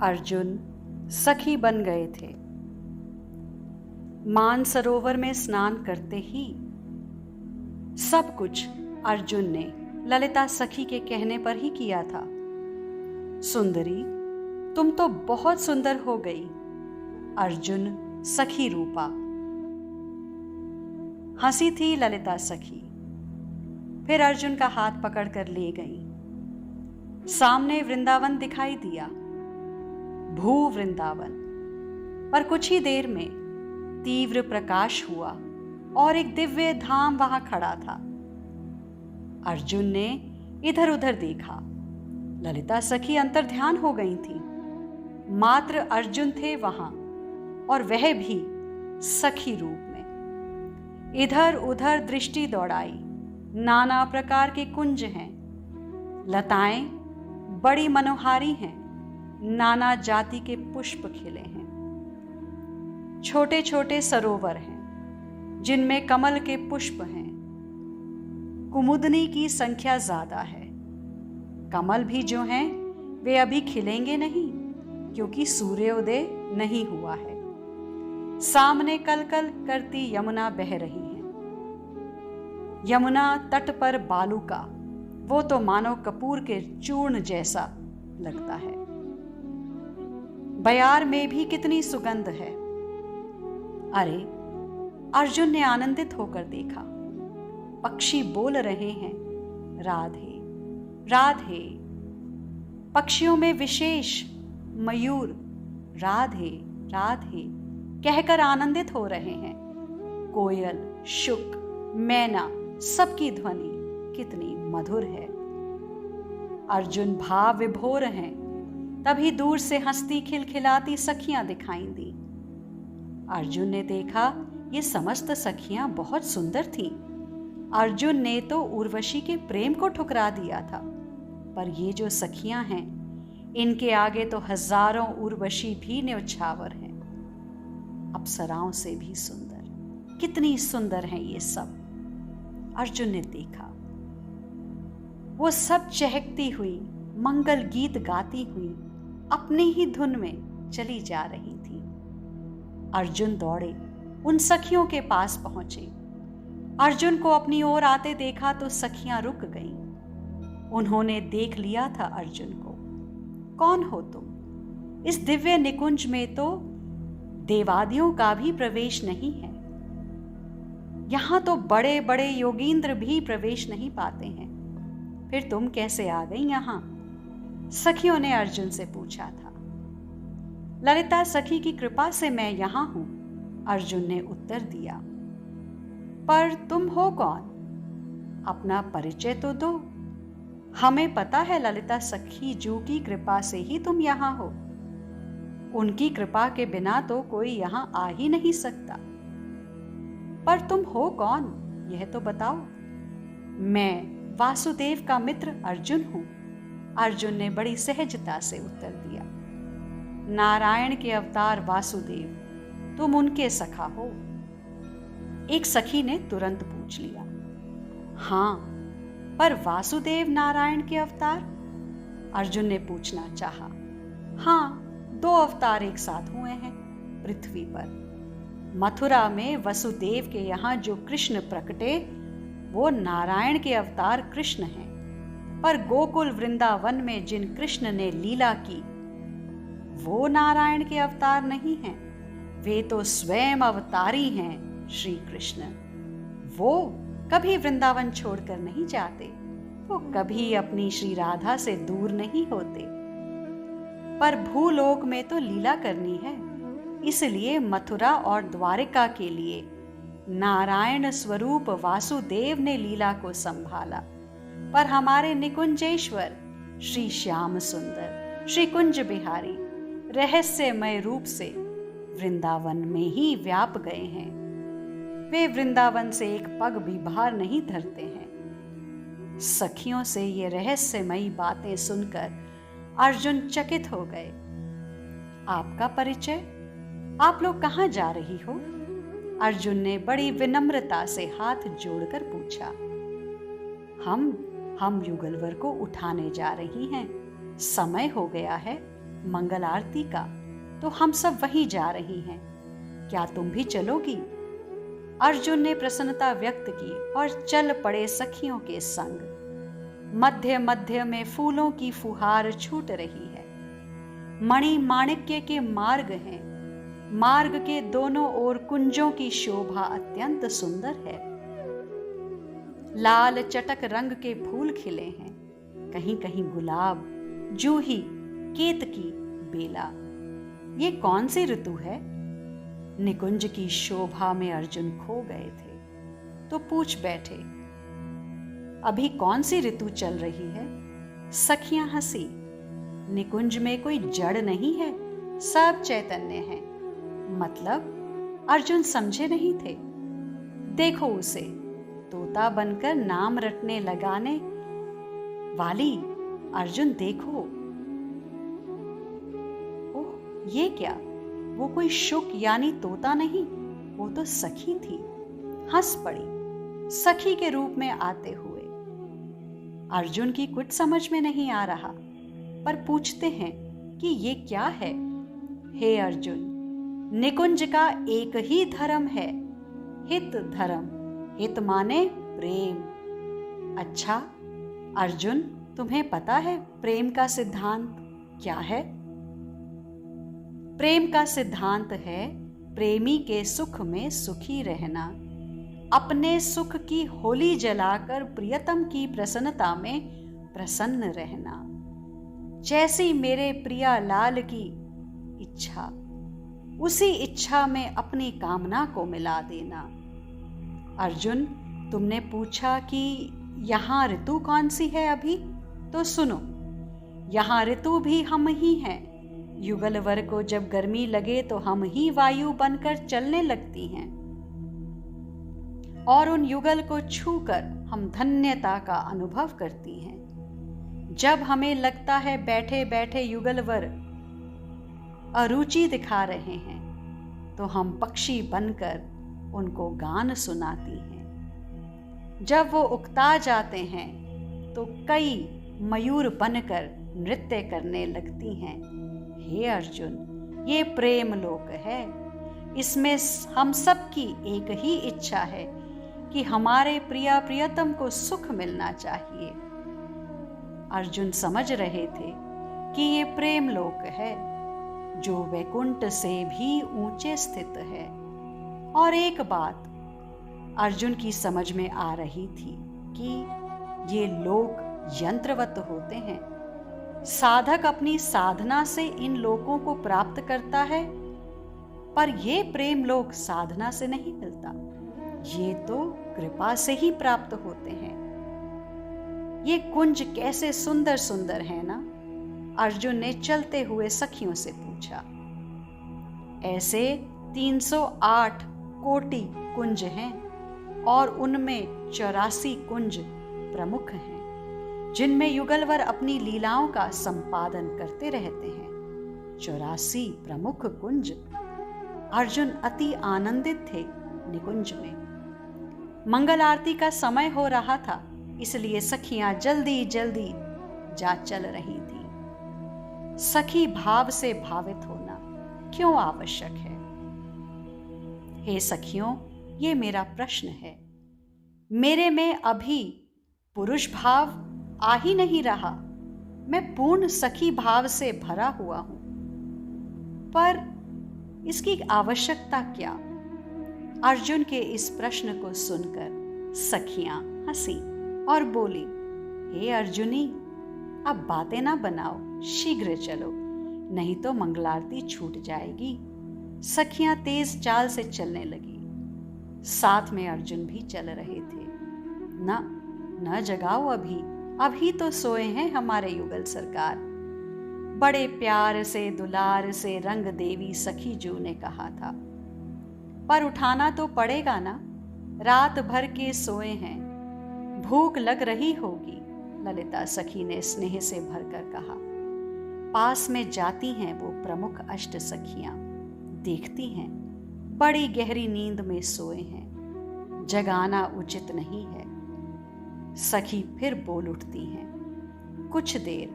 अर्जुन सखी बन गए थे। मानसरोवर में स्नान करते ही सब कुछ अर्जुन ने ललिता सखी के कहने पर ही किया था। सुंदरी, तुम तो बहुत सुंदर हो गई। अर्जुन सखी रूपा। हंसी थी ललिता सखी। फिर अर्जुन का हाथ पकड़कर ले गई। सामने वृंदावन दिखाई दिया, भू वृंदावन। पर कुछ ही देर में तीव्र प्रकाश हुआ और एक दिव्य धाम वहां खड़ा था। अर्जुन ने इधर उधर देखा। ललिता सखी अंतर्ध्यान हो गई थी। मात्र अर्जुन थे वहां, और वह भी सखी रूप में। इधर उधर दृष्टि दौड़ाई। नाना प्रकार के कुंज हैं, लताएं बड़ी मनोहारी हैं, नाना जाति के पुष्प खिले हैं। छोटे छोटे सरोवर हैं जिनमें कमल के पुष्प हैं। कुमुदनी की संख्या ज्यादा है। कमल भी जो हैं वे अभी खिलेंगे नहीं, क्योंकि सूर्योदय नहीं हुआ है। सामने कलकल करती यमुना बह रही है। यमुना तट पर बालू का, वो तो मानो कपूर के चूर्ण जैसा लगता है। बयार में भी कितनी सुगंध है। अरे, अर्जुन ने आनंदित होकर देखा। पक्षी बोल रहे हैं, राधे राधे। पक्षियों में विशेष मयूर राधे राधे कहकर आनंदित हो रहे हैं। कोयल, शुक, मैना, सबकी ध्वनि कितनी मधुर है। अर्जुन भाव विभोर हैं। तभी दूर से हंसती खिलखिलाती सखियां दिखाई दी। अर्जुन ने देखा ये समस्त सखियां बहुत सुंदर थीं। अर्जुन ने तो उर्वशी के प्रेम को ठुकरा दिया था, पर ये जो सखियां हैं, इनके आगे तो हजारों उर्वशी भी न्यौछावर हैं। अप्सराओं से भी सुंदर। कितनी सुंदर हैं ये सब। अर्जुन ने देखा वो सब चहकती हुई, मंगल गीत गाती हुई अपनी ही धुन में चली जा रही थी। अर्जुन दौड़े, उन सखियों के पास पहुंचे। अर्जुन को अपनी ओर आते देखा तो सखियां रुक गईं। उन्होंने देख लिया था अर्जुन को। कौन हो तुम? इस दिव्य निकुंज में तो देवादियों का भी प्रवेश नहीं है। यहां तो बड़े बड़े योगींद्र भी प्रवेश नहीं पाते हैं। फिर तुम कैसे आ गई यहां? सखियों ने अर्जुन से पूछा था। ललिता सखी की कृपा से मैं यहां हूं, अर्जुन ने उत्तर दिया। पर तुम हो कौन? अपना परिचय तो दो। हमें पता है ललिता सखी जू की कृपा से ही तुम यहां हो। उनकी कृपा के बिना तो कोई यहां आ ही नहीं सकता। पर तुम हो कौन, यह तो बताओ। मैं वासुदेव का मित्र अर्जुन हूं, अर्जुन ने बड़ी सहजता से उत्तर दिया। नारायण के अवतार वासुदेव, तुम उनके सखा हो? एक सखी ने तुरंत पूछ लिया। हां, पर वासुदेव नारायण के अवतार? अर्जुन ने पूछना चाहा। हां, 2 अवतार एक साथ हुए हैं पृथ्वी पर। मथुरा में वसुदेव के यहां जो कृष्ण प्रकटे, वो नारायण के अवतार कृष्ण हैं। पर गोकुल वृंदावन में जिन कृष्ण ने लीला की, वो नारायण के अवतार नहीं हैं। वे तो स्वयं अवतारी हैं श्री कृष्ण। वो कभी वृंदावन छोड़कर नहीं जाते। वो कभी अपनी श्री राधा से दूर नहीं होते। पर भूलोक में तो लीला करनी है, इसलिए मथुरा और द्वारिका के लिए नारायण स्वरूप वासुदेव ने लीला को संभाला। पर हमारे निकुंजेश्वर श्री श्याम सुंदर, श्री कुंज बिहारी रहस्यमय रूप से वृंदावन में ही व्याप गए हैं। वे वृंदावन से एक पग भी बाहर नहीं धरते हैं। सखियों से ये रहस्यमयी बातें सुनकर अर्जुन चकित हो गए। आपका परिचय? आप लोग कहां जा रही हो? अर्जुन ने बड़ी विनम्रता से हाथ जोड़कर पूछा। हम युगलवर को उठाने जा रही हैं। समय हो गया है, मंगल आरती का, तो हम सब वहीं जा रही हैं। क्या तुम भी चलोगी? अर्जुन ने प्रसन्नता व्यक्त की और चल पड़े सखियों के संग। मध्य मध्य में फूलों की फुहार छूट रही है। मणि माणिक्य के मार्ग हैं। मार्ग के दोनों ओर कुंजों की शोभा अत्यंत सुंदर है। लाल चटक रंग के फूल खिले हैं, कहीं कहीं गुलाब, जूही, केतकी, बेला। ये कौन सी ऋतु है? निकुंज की शोभा में अर्जुन खो गए थे तो पूछ बैठे, अभी कौन सी ऋतु चल रही है? सखियां हंसी। निकुंज में कोई जड़ नहीं है, सब चैतन्य है। मतलब अर्जुन समझे नहीं थे। देखो उसे, तोता बनकर नाम रटने लगाने वाली। अर्जुन देखो। ओह, ये क्या? वो कोई शुक यानी तोता नहीं, वो तो सखी थी। हंस पड़ी सखी के रूप में आते हुए। अर्जुन की कुछ समझ में नहीं आ रहा, पर पूछते हैं कि ये क्या है? हे अर्जुन, निकुंज का एक ही धर्म है, हित धर्म। हित माने प्रेम। अच्छा अर्जुन, तुम्हें पता है प्रेम का सिद्धांत क्या है? प्रेम का सिद्धांत है प्रेमी के सुख में सुखी रहना, अपने सुख की होली जलाकर प्रियतम की प्रसन्नता में प्रसन्न रहना। जैसी मेरे प्रिया लाल की इच्छा, उसी इच्छा में अपनी कामना को मिला देना। अर्जुन, तुमने पूछा कि यहाँ ऋतु कौन सी है अभी, तो सुनो, यहाँ ऋतु भी हम ही हैं। युगलवर को जब गर्मी लगे तो हम ही वायु बनकर चलने लगती हैं, और उन युगल को छूकर हम धन्यता का अनुभव करती हैं। जब हमें लगता है बैठे बैठे युगलवर अरुचि दिखा रहे हैं, तो हम पक्षी बनकर उनको गान सुनाती हैं। जब वो उकता जाते हैं तो कई मयूर बनकर नृत्य करने लगती हैं। हे अर्जुन, ये प्रेम लोक है। इसमें हम सब की एक ही इच्छा है कि हमारे प्रिया प्रियतम को सुख मिलना चाहिए। अर्जुन समझ रहे थे कि ये प्रेम लोक है, जो वैकुंठ से भी ऊंचे स्थित है। और एक बात अर्जुन की समझ में आ रही थी कि ये लोक यंत्रवत होते हैं। साधक अपनी साधना से इन लोकों को प्राप्त करता है, पर ये प्रेम लोक साधना से नहीं मिलता, ये तो कृपा से ही प्राप्त होते हैं। ये कुंज कैसे सुंदर सुंदर है ना? अर्जुन ने चलते हुए सखियों से पूछा। ऐसे 308 कोटि कुंज हैं और उनमें 84 कुंज प्रमुख हैं, जिनमें युगलवर अपनी लीलाओं का संपादन करते रहते हैं। 84 प्रमुख कुंज। अर्जुन अति आनंदित थे निकुंज में। मंगल आरती का समय हो रहा था, इसलिए सखियां जल्दी जल्दी जा चल रही थी। सखी भाव से भावित होना क्यों आवश्यक है? हे सखियों, ये मेरा प्रश्न है। मेरे में अभी पुरुष भाव आ ही नहीं रहा। मैं पूर्ण सखी भाव से भरा हुआ हूं, पर इसकी आवश्यकता क्या? अर्जुन के इस प्रश्न को सुनकर सखियां हंसी और बोली, हे अर्जुनी, अब बातें ना बनाओ, शीघ्र चलो, नहीं तो मंगलारती छूट जाएगी। सखियां तेज चाल से चलने लगी। साथ में अर्जुन भी चल रहे थे। न जगाओ, अभी तो सोए हैं हमारे युगल सरकार। बड़े प्यार से दुलार से रंग देवी सखी जू ने कहा था, पर उठाना तो पड़ेगा ना, रात भर के सोए हैं, भूख लग रही होगी। ललिता सखी ने स्नेह से भरकर कहा। पास में जाती हैं वो प्रमुख अष्ट सखियां, देखती हैं बड़ी गहरी नींद में सोए हैं, जगाना उचित नहीं है। सखी फिर बोल उठती हैं। कुछ देर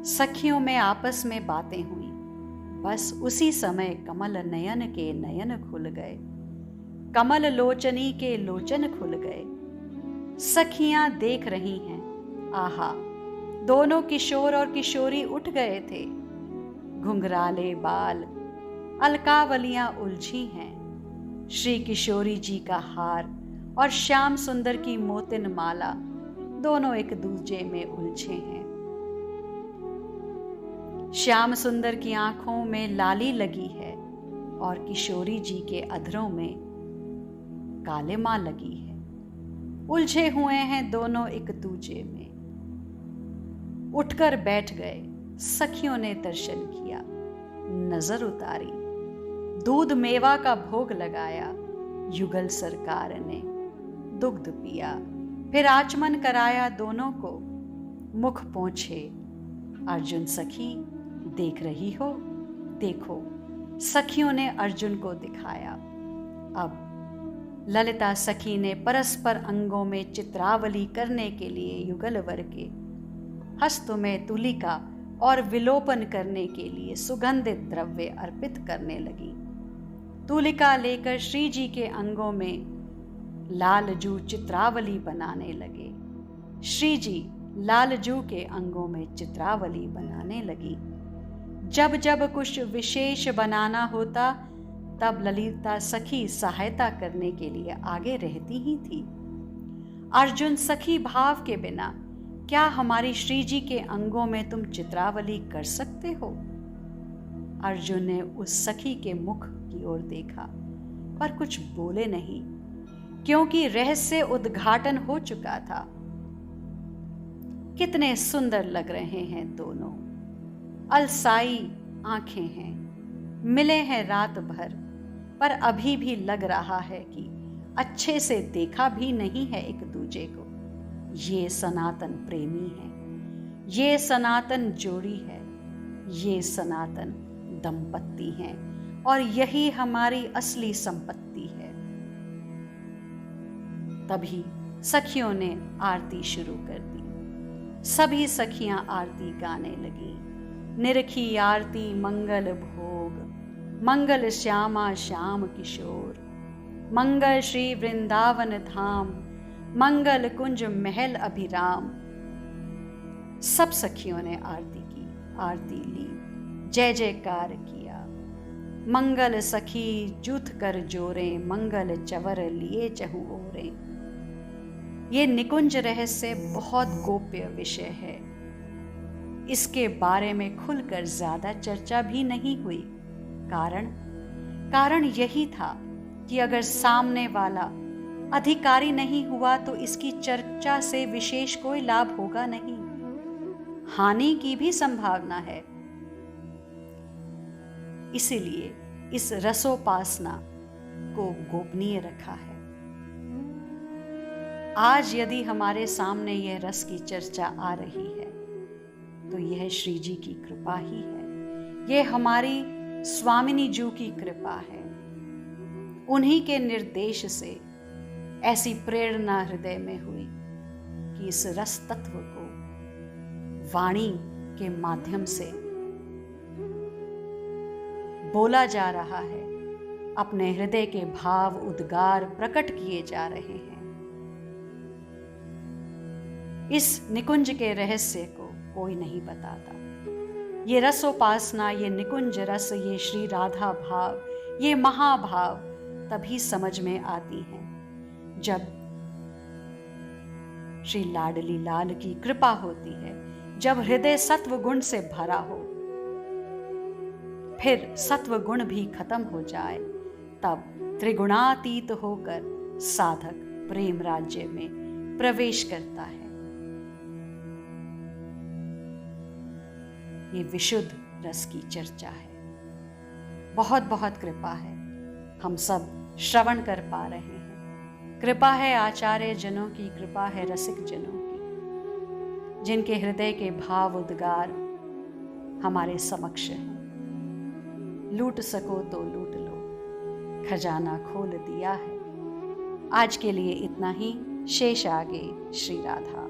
सखियों में आपस में बातें हुई। बस उसी समय कमल नयन के नयन खुल गए, कमल लोचनी के लोचन खुल गए। सखियां देख रही हैं, आहा, दोनों किशोर और किशोरी उठ गए थे। घुंघराले बाल, अलकावलियां उलझी हैं। श्री किशोरी जी का हार और श्याम सुंदर की मोतिन माला दोनों एक दूजे में उलझे हैं। श्याम सुंदर की आंखों में लाली लगी है और किशोरी जी के अधरों में कालिमा लगी है। उलझे हुए हैं दोनों एक दूजे में। उठकर बैठ गए, सखियों ने दर्शन किया, नजर उतारी, दूध मेवा का भोग लगाया। युगल सरकार ने दुग्ध पिया, फिर आचमन कराया दोनों को। मुख पोंछे, अर्जुन सखी देख रही हो? देखो, सखियों ने अर्जुन को दिखाया। अब ललिता सखी ने परस्पर अंगों में चित्रावली करने के लिए युगल वर के, हस्त में तुलिका और विलोपन करने के लिए सुगंधित द्रव्य अर्पित करने लगी। तुलिका लेकर श्री जी के अंगों में लालजू चित्रावली बनाने लगे। श्री जी लालजू के अंगों में चित्रावली बनाने लगी। जब जब कुछ विशेष बनाना होता तब ललिता सखी सहायता करने के लिए आगे रहती ही थी। अर्जुन सखी भाव के बिना क्या हमारी श्री जी के अंगों में तुम चित्रावली कर सकते हो? अर्जुन ने उस सखी के मुख की ओर देखा पर कुछ बोले नहीं, क्योंकि रहस्य उद्घाटन हो चुका था। कितने सुंदर लग रहे हैं दोनों, अलसाई आंखें हैं, मिले हैं रात भर, पर अभी भी लग रहा है कि अच्छे से देखा भी नहीं है एक दूजे को। ये सनातन प्रेमी है, ये सनातन जोड़ी है, ये सनातन दंपत्ति हैं और यही हमारी असली संपत्ति है। तभी सखियों ने आरती शुरू कर दी। सभी सखियां आरती गाने लगी। निरखी आरती मंगल भोग, मंगल श्यामा श्याम किशोर, मंगल श्री वृंदावन धाम, मंगल कुंज महल अभिराम। सब सखियों ने आरती की, आरती ली, जय जयकार किया। मंगल सखी जूथ कर जोरे, मंगल चवर लिए चहु ओरे। ये निकुंज रहस्य बहुत गोप्य विषय है। इसके बारे में खुलकर ज्यादा चर्चा भी नहीं हुई। कारण यही था कि अगर सामने वाला अधिकारी नहीं हुआ तो इसकी चर्चा से विशेष कोई लाभ होगा नहीं, हानि की भी संभावना है। इसीलिए इस रसोपासना को गोपनीय रखा है। आज यदि हमारे सामने यह रस की चर्चा आ रही है तो यह श्री जी की कृपा ही है। यह हमारी स्वामिनी जी की कृपा है। उन्हीं के निर्देश से ऐसी प्रेरणा हृदय में हुई कि इस रस तत्व को वाणी के माध्यम से बोला जा रहा है। अपने हृदय के भाव उद्गार प्रकट किए जा रहे हैं। इस निकुंज के रहस्य को कोई नहीं बताता। ये रसोपासना, ये निकुंज रस, ये श्री राधा भाव, ये महाभाव तभी समझ में आती हैं जब श्री लाडली लाल की कृपा होती है, जब हृदय सत्व गुण से भरा हो। फिर सत्व गुण भी खत्म हो जाए तब त्रिगुणातीत होकर साधक प्रेम राज्य में प्रवेश करता है। ये विशुद्ध रस की चर्चा है। बहुत बहुत कृपा है, हम सब श्रवण कर पा रहे हैं। कृपा है आचार्य जनों की, कृपा है रसिक जनों की, जिनके हृदय के भाव उद्गार हमारे समक्ष हैं। लूट सको तो लूट लो, खजाना खोल दिया है। आज के लिए इतना ही, शेष आगे श्री राधा।